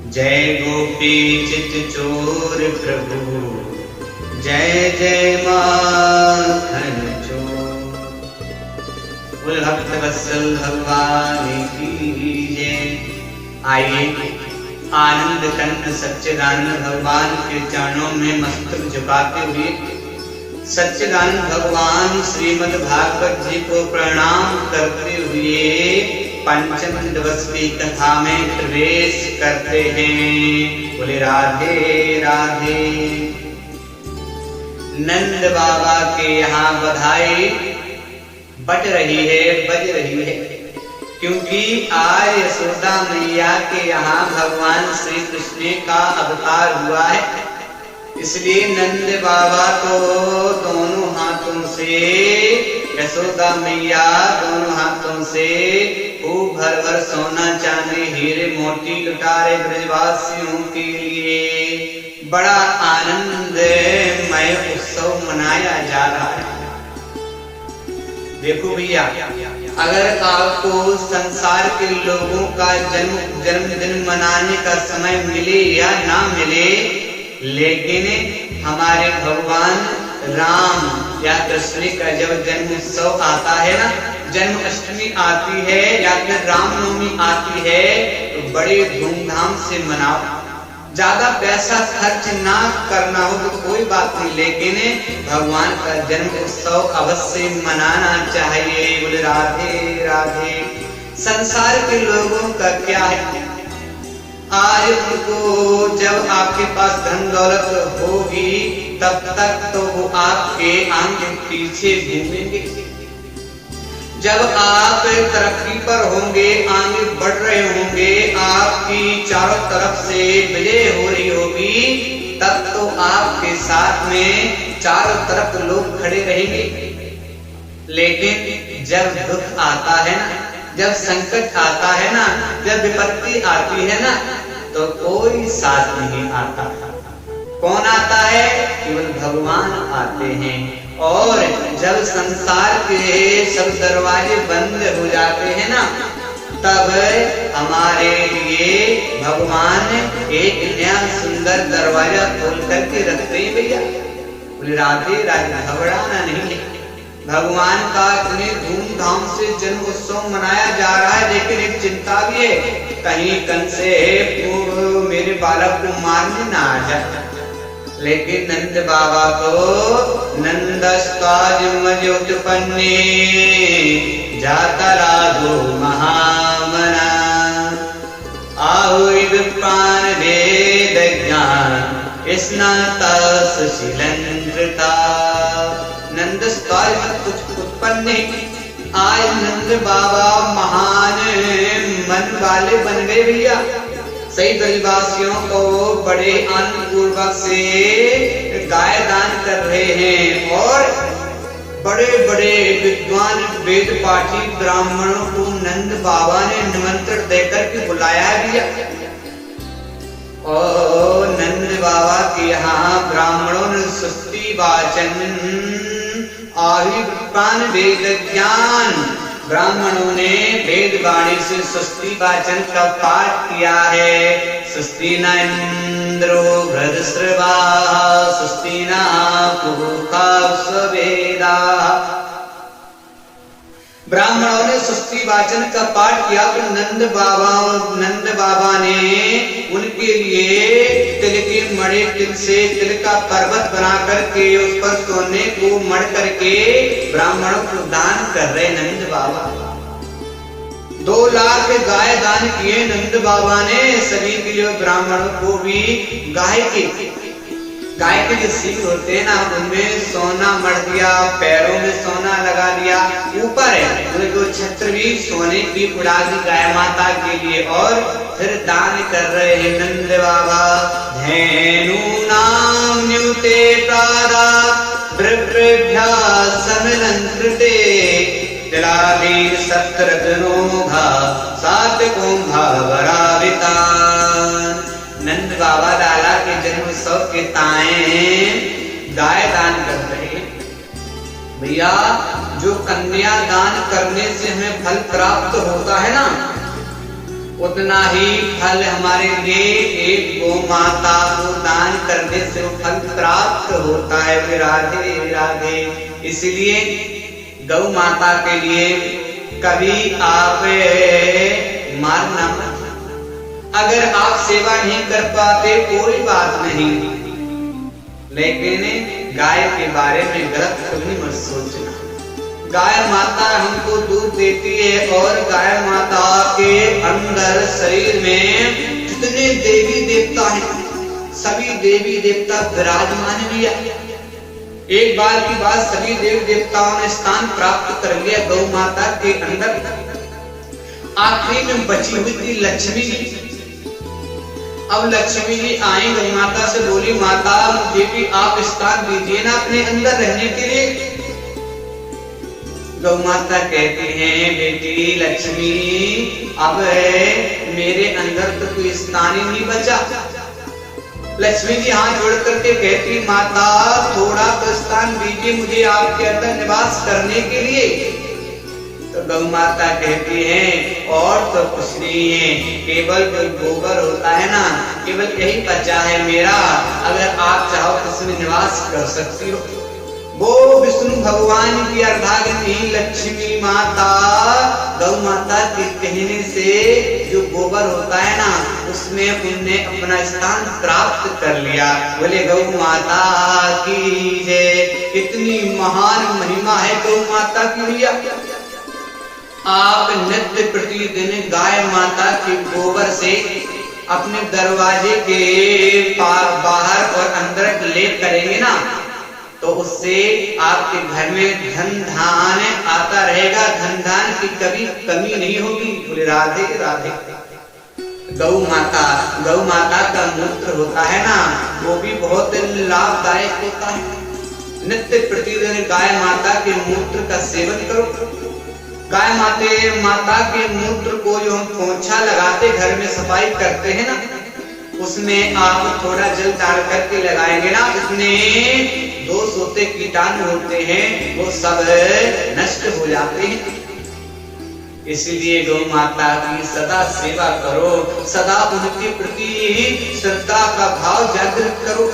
जय गोपी चित चोर प्रभु, जय जय माखन चोर। बोल भक्त वत्सल भगवान की जय। आइए आनंद कंद सच्चिदानंद भगवान के चरणों में मस्तक झुकाते हुए सच्चिदानंद भगवान श्रीमद् भागवत जी को प्रणाम करते हुए पंचम दिवस की कथा में प्रवेश करते हैं। बोले राधे राधे। नंद बाबा के यहाँ बधाई बज रही है, क्योंकि आज यशोदा मैया के यहाँ भगवान श्री कृष्ण का अवतार हुआ है। इसलिए नंद बाबा तो दोनों हाथों से, यशोदा मैया दोनों हाथों से खूब भर भर सोना चांदी हीरे मोती लुटारे ब्रजवासियों के लिए बड़ा आनंदमय उत्सव मनाया जा रहा है। देखो भैया, अगर आपको संसार के लोगों का जन्मदिन मनाने का समय मिले या ना मिले, लेकिन हमारे भगवान राम या कृष्ण का जब जन्म उत्सव आता है ना, जन्माष्टमी आती है या फिर रामनवमी आती है, तो बड़े धूमधाम से मनाओ। ज्यादा पैसा खर्च ना करना हो तो कोई बात नहीं, लेकिन भगवान का जन्म उत्सव अवश्य मनाना चाहिए। बोले राधे राधे। संसार के लोगों का क्या है, आज उनको जब आपके पास धन दौलत होगी तब तक तो वो आपके आगे पीछे घूमेंगे। जब आप तरक्की पर होंगे, आगे बढ़ रहे होंगे, आपकी चारों तरफ से विजय हो रही होगी, तब तो आपके साथ में चारों तरफ लोग खड़े रहेंगे। लेकिन जब दुख आता है ना, जब संकट आता है ना, जब विपत्ति आती है ना, तो कोई साथ नहीं आता। कौन आता है? केवल भगवान आते हैं। और जब संसार के सब दरवाजे बंद हो जाते हैं ना, तब हमारे लिए भगवान एक नया सुंदर दरवाजा खोल करके रखते हैं भैया। राधे राधे। घबराना नहीं है। भगवान का इतने धूमधाम से जन्म उत्सव मनाया जा रहा है, लेकिन एक चिंता भी है, कहीं कंसे मेरे बालक को मारने ना आ जाए। लेकिन नंद बाबा को नंदस्ताजुत्पन्ने जाता राधो महामना आहुई विप्राण वेद ज्ञान स्नाता सुशीलंकृता। नंदस्ताज उत्पन्ने, आज नंद बाबा महान मन वाले बन गए भैया। सही ब्रजवासियों को बड़े आनंद पूर्वक से गाय दान कर रहे हैं और बड़े बड़े विद्वान वेद पाठी ब्राह्मणों को नंद बाबा ने निमंत्रण देकर के बुलाया भैया। और नंद बाबा के यहाँ ब्राह्मणों ने सुस्ति वाचन आयुर्पान वेद ज्ञान, ब्राह्मणों ने वेद वाणी से सुस्ति वाचन का पाठ किया है। सुस्ति न इंद्रो बृहस्पतिर्वा सुस्ति न पूषा स्ववेदाः। ब्राह्मणों ने सुस्ति वाचन का पाठ किया तो नंद बाबा ने उनके लिए तिल के मणि, तिल से तिल का पर्वत बना करके उस पर सोने को मढ़ करके ब्राह्मणों को दान कर रहे नंद बाबा। 2 लाख गाय दान किए नंद बाबा ने। सभी के लिए ब्राह्मणों को भी गाय के जो सींग होते हैं ना, उनमें सोना मढ़ दिया, पैरों में सोना लगा दिया, ऊपर है उनको छत्र भी सोने की उड़ा दी गाय माता के लिए। और फिर दान कर रहे हैं नंद बाबा। धेनु नाम न्यूते प्रादा वृभ्या समलंकृते जलाधीन सत्रतनोघा सात्विकोंघा वरावितान। नंद बाबा लाला के जन्म उत्सव के ताएं गाय दान कर रहे हैं भैया। जो कन्या दान करने से हमें फल प्राप्त होता है ना, उतना ही फल हमारे लिए एक गौ माता को दान करने से वो फल प्राप्त होता है। वे राधे राधे। इसलिए गौ माता के लिए कभी आप मारना मत। अगर आप सेवा नहीं कर पाते कोई बात नहीं, लेकिन गाय के बारे में गलत कभी मत सोचना। गाय माता हमको दूध देती है और गाय माता के अंदर शरीर में जितने देवी देवता हैं सभी देवी देवता विराजमान भी है। एक बार की बात, सभी देवी देवताओं ने स्थान प्राप्त कर लिया गौ माता के अंदर। आखिरी में बची हुई थी लक्ष्मी जी। अब लक्ष्मी जी आई गौ माता से, बोली माता मुझे भी आप स्थान दीजिए ना अपने अंदर रहने के लिए। गौ माता कहती हैं बेटी लक्ष्मी अब मेरे अंदर तो कोई स्थान ही नहीं बचा। लक्ष्मी जी हाथ जोड़ करके कहती माता थोड़ा तो स्थान दीजिए मुझे आपके अंदर निवास करने के लिए। तो गौ माता कहती है और तो कुछ नहीं है, केवल जो गोबर होता है ना, केवल यही बचा है मेरा। अगर आप चाहो तो इसमें निवास कर सकती हो। वो विष्णु भगवान की अर्धांगिनी लक्ष्मी माता गौ माता के कहने से जो गोबर होता है ना उसमें उनने अपना स्थान प्राप्त कर लिया। बोले गौ माता की जय। कितनी महान महिमा है गौ माता की भैया। आप नित्य प्रतिदिन गाय माता के गोबर से अपने दरवाजे के बाहर और अंदर लेप करेंगे ना तो उससे आपके घर में धन धान आता रहेगा। धन धान की कभी कमी नहीं होगी। बोले राधे राधे। गौ माता का मूत्र होता है ना वो भी बहुत लाभदायक होता है। नित्य प्रतिदिन गाय माता के मूत्र का सेवन करो। गाय माता के मूत्र को जो हम पोंछा लगाते घर में सफाई करते हैं ना उसमें आप थोड़ा जल डाल करके लगाएंगे ना, उसमें दोष होते कीटाणु होते हैं वो सब नष्ट हो जाते हैं। इसलिए गौ माता की सदा सेवा करो, सदा उनके प्रति श्रद्धा का भाव जागृत करो।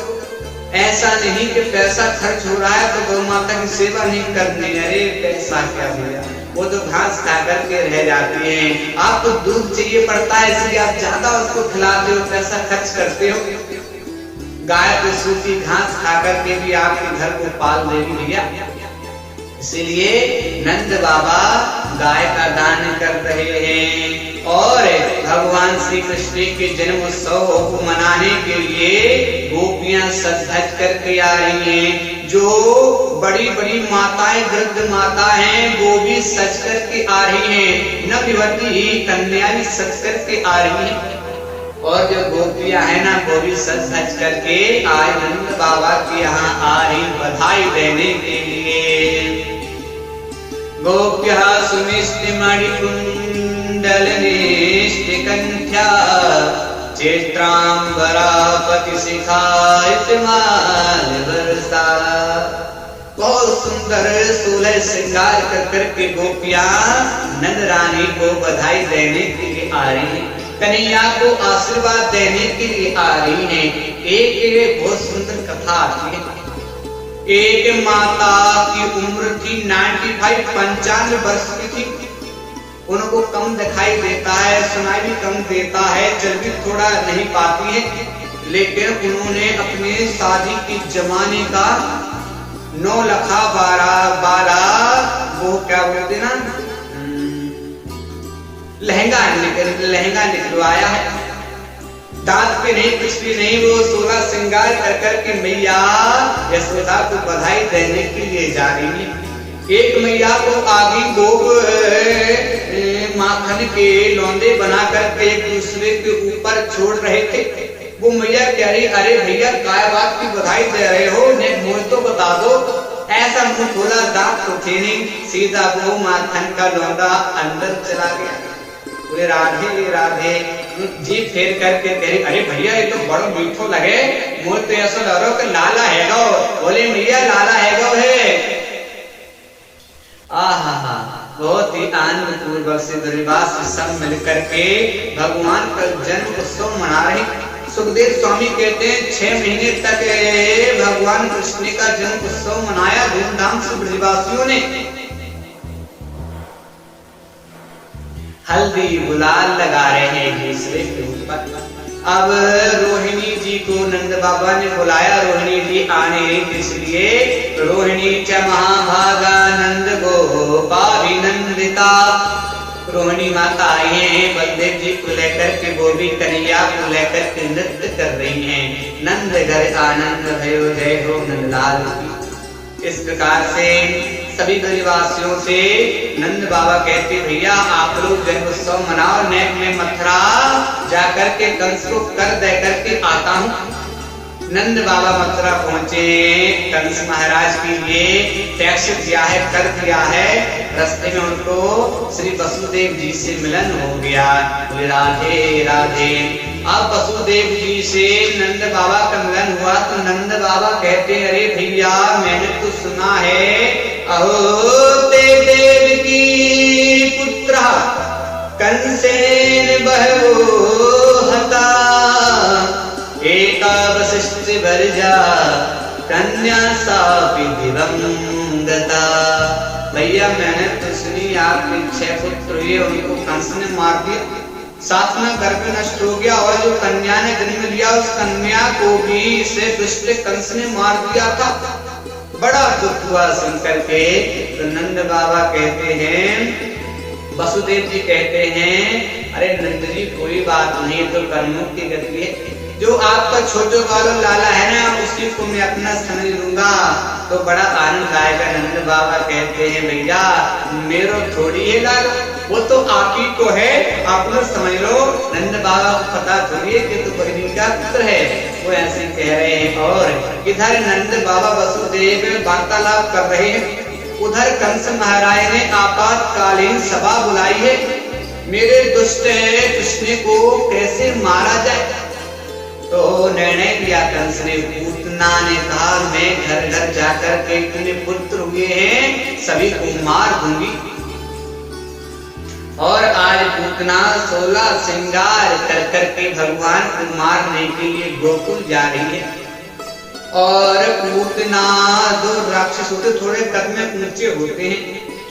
ऐसा नहीं कि पैसा खर्च हो रहा है तो गौ माता की सेवा नहीं करनी। अरे पैसा क्या भैया, वो तो घास खा करके रह जाती है। आपको दूध चाहिए पड़ता है इसलिए आप ज्यादा उसको खिलाते हो, पैसा खर्च करते हो। गाय को सूखी घास खा करके भी आपके घर को पाल देगी भैया। इसीलिए नंद बाबा गाय का दान कर रहे हैं और भगवान श्री कृष्ण के जन्मोत्सव को मनाने के लिए गोपियां सज धज करके आ रही हैं। जो बड़ी बड़ी माताएं वृद्ध माता हैं वो भी सज करके आ रही हैं। नवयुवती कन्या भी सज करके आ रही हैं और जो गोपियां है ना वो भी सज धज करके आज नंद बाबा के यहाँ आ रही बधाई देने के लिए। गोप्यः सुमिष्टिमणिकुण्डलनिष्टिकण्ठ्या चैत्राम्बरापतिशिखायितमालवर्षा। बहुत सुंदर 16 श्रृंगार कर करके गोपियां नंद रानी को बधाई देने के लिए आ रही हैं, कन्हैया को आशीर्वाद देने के लिए आ रही हैं। एक बहुत सुंदर कथा आती है। एक माता की उम्र थी 95 वर्ष की थी। उनको कम दिखाई देता है, सुनाई भी कम देता है, चल भी थोड़ा नहीं पाती है, लेकिन उन्होंने अपने शादी के जमाने का 9 लखा 12 वो क्या बोलते ना लहंगा निकलवाया है। दांत पे नहीं कुछ भी नहीं, वो 16 श्रृंगार कर करके मैया यशोदा को बधाई देने के लिए जा रही है। एक मैया को आगे गोप माखन के लौंदे बना करके एक दूसरे के ऊपर छोड़ रहे थे। वो मैया कह रही अरे भैया काय बात की बधाई दे रहे हो, ने मुझे तो बता दो। ऐसा मुंह खोला, दांत तो थे नहीं, सीधा वो माखन का लौंदा अंदर चला गया। बोले राधे राधे। जी फेर करके कह रही अरे भैया ये तो बड़ो मीठो लगे, मुझे तो ऐसा लग रहा कि लाला है गो। बोले मैया लाला है गो है। आहा बहुत ही आनंद पूर्वक से ब्रजवासी सब मिलकर के भगवान का जन्म उत्सव मना रहे। सुखदेव स्वामी कहते हैं 6 महीने तक भगवान कृष्ण का जन्म उत्सव मनाया धूमधाम से ब्रजवासियों ने। हल्दी गुलाल लगा रहे हैं एक दूसरे के ऊपर। अब रोहिणी जी को नंद बाबा ने बुलाया, रोहिणी जी आने इसलिए। रोहिणी च महाभागा नंद गोपाभिनंदिता। रोहिणी माता आई है बलदेव जी को लेकर के, गोपी कन्हैया को लेकर के नृत्य कर रही हैं। नंद घर आनंद भयो जय हो नंदलाल की। इस प्रकार से सभी ब्रजवासियों से नंद बाबा कहते भैया आप लोग जन्म उत्सव मनाओ, मैं मथुरा जाकर के कंस को कर दे करके आता हूँ। नंद बाबा मथुरा पहुंचे, कंस महाराज के लिए टैक्स दिया है, कर दिया है। रास्ते में उनको श्री वसुदेव जी से मिलन हो गया। राधे राधे। अब वसुदेव जी से नंद बाबा का मिलन हुआ तो नंद बाबा कहते अरे भैया मैंने तो सुना है अहो ते देव की पुत्र कंसेन बहवो हता एका वशिष्ठ भरजा कन्या सापि दिवंगता। भैया मैंने तो सुनी आपके 6 पुत्र हुए, उनको कंस ने मार दिया, साथ में गर्भ नष्ट हो गया और जो कन्या ने जन्म लिया उस कन्या को भी इसे दुष्ट कंस ने मार दिया था। बड़ा दुख हुआ सुनकर के। तो नंद बाबा कहते हैं, वसुदेव जी कहते हैं अरे नंद जी कोई बात नहीं, तो कर्मों की गति है। जो आपका छोटे वाला लाला है ना उसी को मैं अपना समझ लूंगा तो बड़ा आनंद आएगा। नंद बाबा कहते हैं भैया मेरो थोड़ी है लाला, वो तो आप ही को है, आप लोग समझ लो। नंद बाबा को पता थोड़ी है कि तो बहनी का पुत्र है, वो ऐसे कह रहे हैं। और इधर नंद बाबा वसुदेव वार्तालाप कर रहे हैं, उधर कंस महाराज ने आपातकालीन सभा बुलाई है। मेरे दुष्ट कृष्ण को कैसे मारा जाए? तो निर्णय लिया कंस ने, पूतना ने कहा मैं घर घर जाकर के इतने पुत्र हुए हैं सभी को मार दूंगी। और आज पूतना 16 श्रृंगार कर करके भगवान को मारने के लिए गोकुल जा रही है। और पूतना 2 राक्षस होते, थोड़े कद में ऊंचे होते हैं,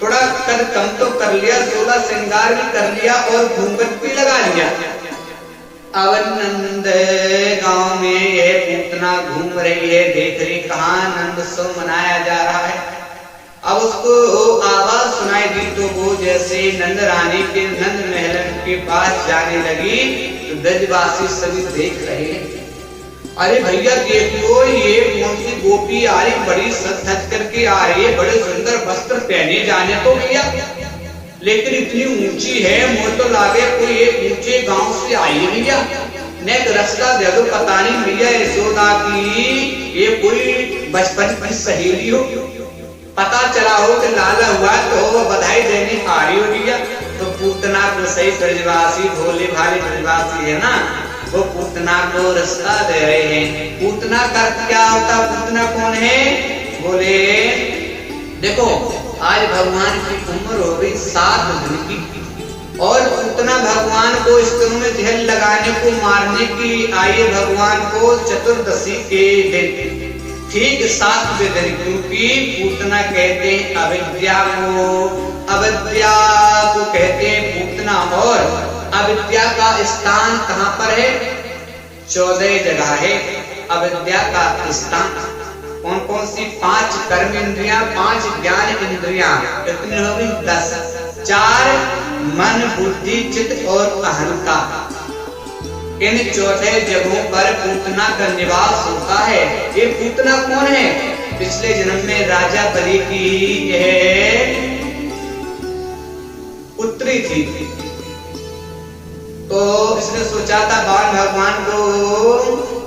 थोड़ा कद कम तो कर लिया, 16 श्रृंगार भी कर लिया और घूंघट भी लगा लिया। अब नंद गांव में ये पूतना घूम रही है, देख रही कहाँ नंद उत्सव मनाया जा रहा है। अब उसको आवाज सुनाई दी तो वो जैसे नंद रानी के नंद महल के पास जाने लगी तो ब्रजवासी सभी देख रहे हैं। अरे भैया देखो ये कौन सी गोपी आ रही, बड़ी सज धज करके आ रही है, बड़े सुंदर वस्त्र पहने जाने तो भैया, लेकिन इतनी ऊंची है, मुझे तो लागे कोई एक ऊंचे गांव से आई है भैया। ने तो रास्ता दे दो, पता नहीं भैया यशोदा की ये कोई बचपन की सहेली हो, पता चला हो कि लाला हुआ तो वो बधाई देने आ रही हो भैया। तो पूतना को सही ब्रजवासी भोले भाले ब्रजवासी है ना, वो पूतना को रास्ता दे रहे हैं। पूतना का क्या होता, पूतना कौन है? बोले देखो आज भगवान की उम्र हो गई 7 दिन की और पूतना भगवान को स्तनों में जहर लगाने को मारने की आई भगवान को चतुर्दशी के दिन, ठीक 7वें दिन, क्योंकि पूतना कहते हैं अविद्या को कहते हैं पूतना। और अविद्या का स्थान कहाँ पर है? 14 जगह है अविद्या का स्थान। कौन कौन सी? 5 कर्म इंद्रियां, 5 ज्ञान इंद्रियां, कितनी हो गई? 10। 4 मन बुद्धि चित्त और अहंकार। इन 14 जगहों पर पूतना का निवास होता है। ये पूतना कौन है? पिछले जन्म में राजा बलि की यह पुत्री थी। तो इसने सोचा था भगवान को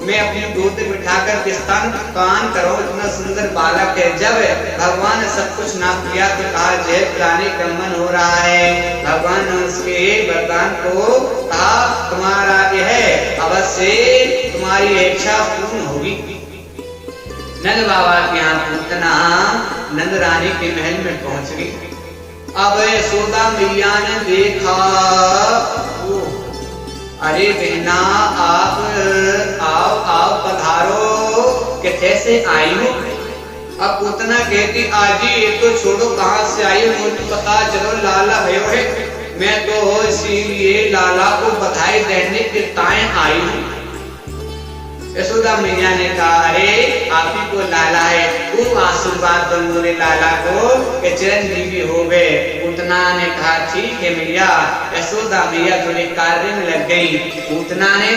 मैं अपनी गोद में बिठाकर स्तन पान करूं, इतना सुंदर बालक है। जब भगवान ने सब कुछ नाप किया तो कहा जय पिलाने का मन हो रहा है। भगवान ने उसके वरदान को कहा तुम्हारा यह अवश्य तुम्हारी इच्छा पूर्ण होगी। नंद बाबा के यहाँ पूतना नंद रानी के महल में पहुंच गई। अब यशोदा मैया ने देखा, अरे बहना आप पधारो, किथे से आई हो? अब पूतना कहती, आजी ये तो छोड़ो कहाँ से आई, मुझे पता चलो लाला भयो है, मैं तो इसीलिए लाला को बधाई देने के ताए आई हूँ। यशोदा मैया ने कहा, अरे आप ही को लाला है, खूब आशीर्वाद दो मोरे लाला को कि चिरंजीवी हो गए। पूतना ने कहा, ठीक है मैया। यशोदा मैया थोड़े कार्य में लग गई। पूतना ने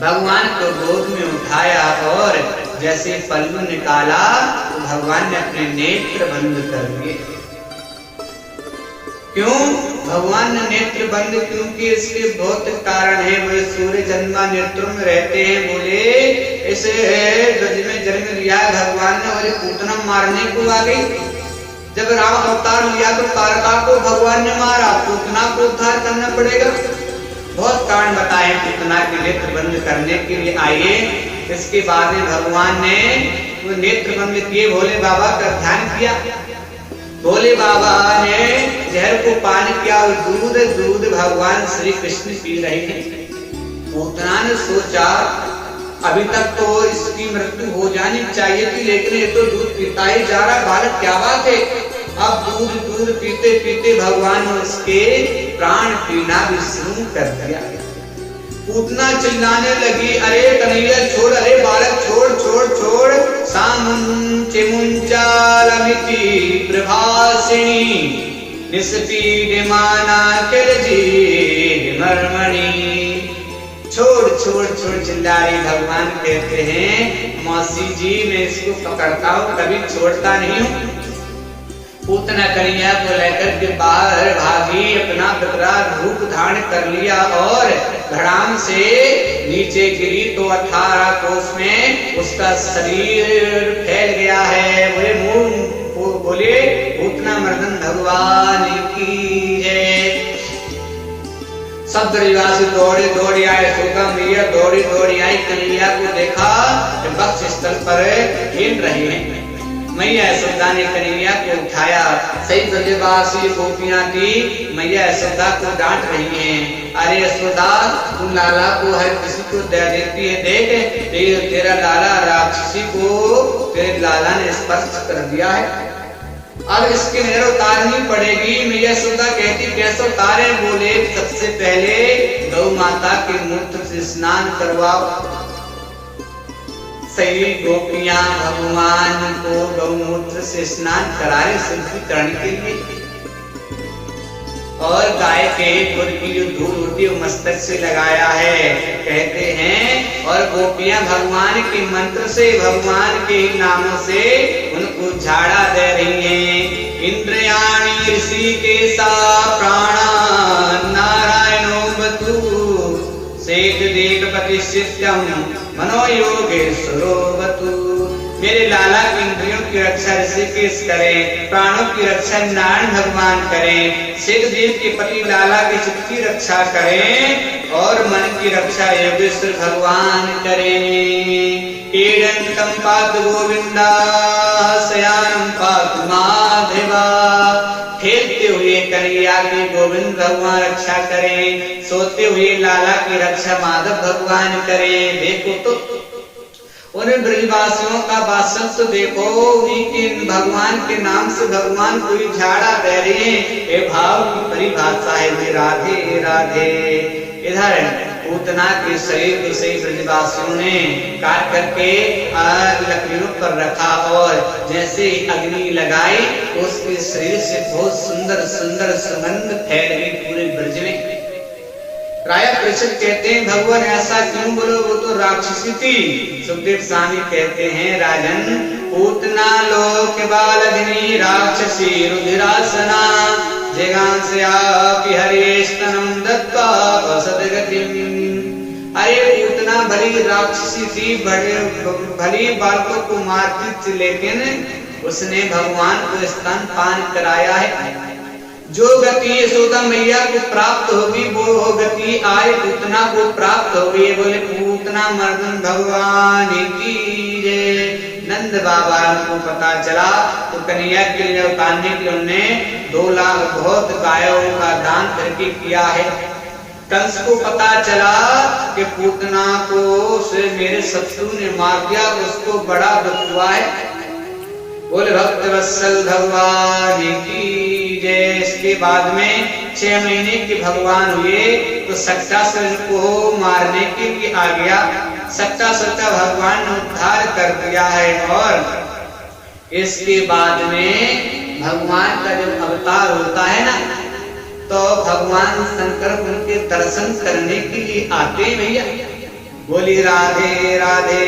भगवान को गोद में उठाया और जैसे पल्लू निकाला तो भगवान ने अपने नेत्र बंद कर दिए। क्यों भगवान ने नेत्र बंद? क्योंकि इसके बहुत कारण है। वे सूर्य जन्मा नेत्रों में रहते हैं। बोले इसे ब्रज में जन्म लिया भगवान ने और पूतना मारने को आ गई। जब राम अवतार लिया तो तारका को भगवान ने मारा, पूतना को उद्धार करना पड़ेगा। बहुत कारण बताए पूतना के नेत्र बंद करने के लिए। आइए इसके बाद में भगवान ने वो नेत्र बंद किए, भोले बाबा का ध्यान किया। भोले बाबा ने जहर को पान किया और दूध भगवान श्री कृष्ण पी रहे हैं। पूतना ने सोचा अभी तक तो इसकी मृत्यु हो जानी चाहिए थी, लेकिन ये तो दूध पीता ही जा रहा, बालक क्या बात है। अब दूध पीते पीते भगवान ने उसके प्राण पीना भी शुरू कर दिया। पूतना चिल्लाने लगी, अरे कन्हैया छोड़, अरे बालक छोड़ छोड़ छोड़। सामुंचे मुंचालमिति प्रभासिनी निस्पीडमाना किलजी मर्मणि। छोड़ छोड़ छोड़ चिल्ला रही। भगवान कहते हैं, मौसी जी मैं इसको पकड़ता हूँ, कभी छोड़ता नहीं हूँ। पूतना कन्हैया को लेकर के बाहर भागी, अपना विकराल रूप धारण कर लिया और धड़ाम से नीचे गिरी तो 18 कोस में उसका शरीर फैल गया है। बोले मुंह बोले पूतना मर्दन भगवान की जय। सब ब्रजवासी दौड़े दौड़ी आए। यशोदा मैया दौड़ी दौड़ी आई, कन्हैया को देखा वक्ष स्थल पर खेल रहे हैं। मैया यशोदा ने कन्हैया को उठाया। सही ब्रजवासी गोपियां थी, मैया यशोदा को डांट रही हैं। अरे यशोदा तुम लाला को हर किसी को दे देती है, देख तेरा लाला राक्षसी को तेरे लाला ने स्पर्श कर दिया है, अब इसकी नजर उतारनी पड़ेगी। मैया यशोदा कहती कैसे उतारे? बोले सबसे पहले गौ माता के मूत्र से स्नान करवाओ। सही गोपियां भगवान को गौमूत्र से स्नान कराए शुद्धिकरण के लिए, और गाय के गुड़ की जो धूल होती है मस्तक से लगाया है कहते हैं। और गोपियां भगवान के मंत्र से, भगवान के नामों से उनको झाड़ा दे रही हैं। इंद्रियाणी ऋषि के सा प्राणा नारायणो बतु सेक देख प्रतिष्ठित्यम मनोयोगेश्वरो बतु। मेरे लाला की इंद्रियों की रक्षा ऋषिकेश करें, प्राणों की रक्षा नारायण भगवान करें, सिद्ध देव के पति लाला के चित्त की रक्षा करें और मन की रक्षा योगेश्वर भगवान करें। एडंतम पात गोविंदा शयानम पात माधवा। खेलते हुए कन्हैया की गोविंद भगवान रक्षा करें, सोते हुए लाला की रक्षा माधव भगवान करें। देखो तो उन ब्रजवासियों का वात्सल्य देखो, उन्हीं भगवान के नाम से भगवान कोई झाड़ा दे रहे हैं। ये भाव की परिभाषा है राधे राधे। इधर पूतना के शरीर को सही ब्रजवासियों ने काट करके लकड़ियों पर रखा और जैसे अग्नि लगाई तो उसके शरीर से बहुत सुंदर सुंदर सुगंध फैल गई पूरे ब्रज में। राजा परीक्षित कहते हैं भगवान ऐसा क्यों? बोलो वो तो राक्षसी थी। सुखदेव स्वामी कहते हैं राजन पूतना लोक बालधिनी राक्षसी रुधिरासना जगांस्य आपि हरेस्तनम दत्ता वसदगतिम। अरे पूतना भली राक्षसी थी, भली बालकों को मारती थी, लेकिन उसने भगवान को स्तन पान कराया है। जो गति यशोदा मैया को प्राप्त होगी वो गति आए पूतना को प्राप्त होगी। बोले पूतना मर्दन भगवान की जय। नंद बाबा को पता चला तो कन्हैया के लिए उतारने के लिए उन्होंने 2 लाख बहुत गायों का दान करके किया है। कंस को पता चला कि पूतना को से मेरे शत्रु ने मार दिया, उसको बड़ा दुख हुआ है। बोले भक्त वत्सल भगवान की जय। इसके बाद में 6 महीने के भगवान हुए तो शक्टासुर को मारने के लिए आ गया। शक्टासुर का भगवान ने उद्धार कर दिया है। और इसके बाद में भगवान का जब अवतार होता है ना तो भगवान शंकर उनके दर्शन करने के लिए आते हैं भैया। बोली राधे राधे।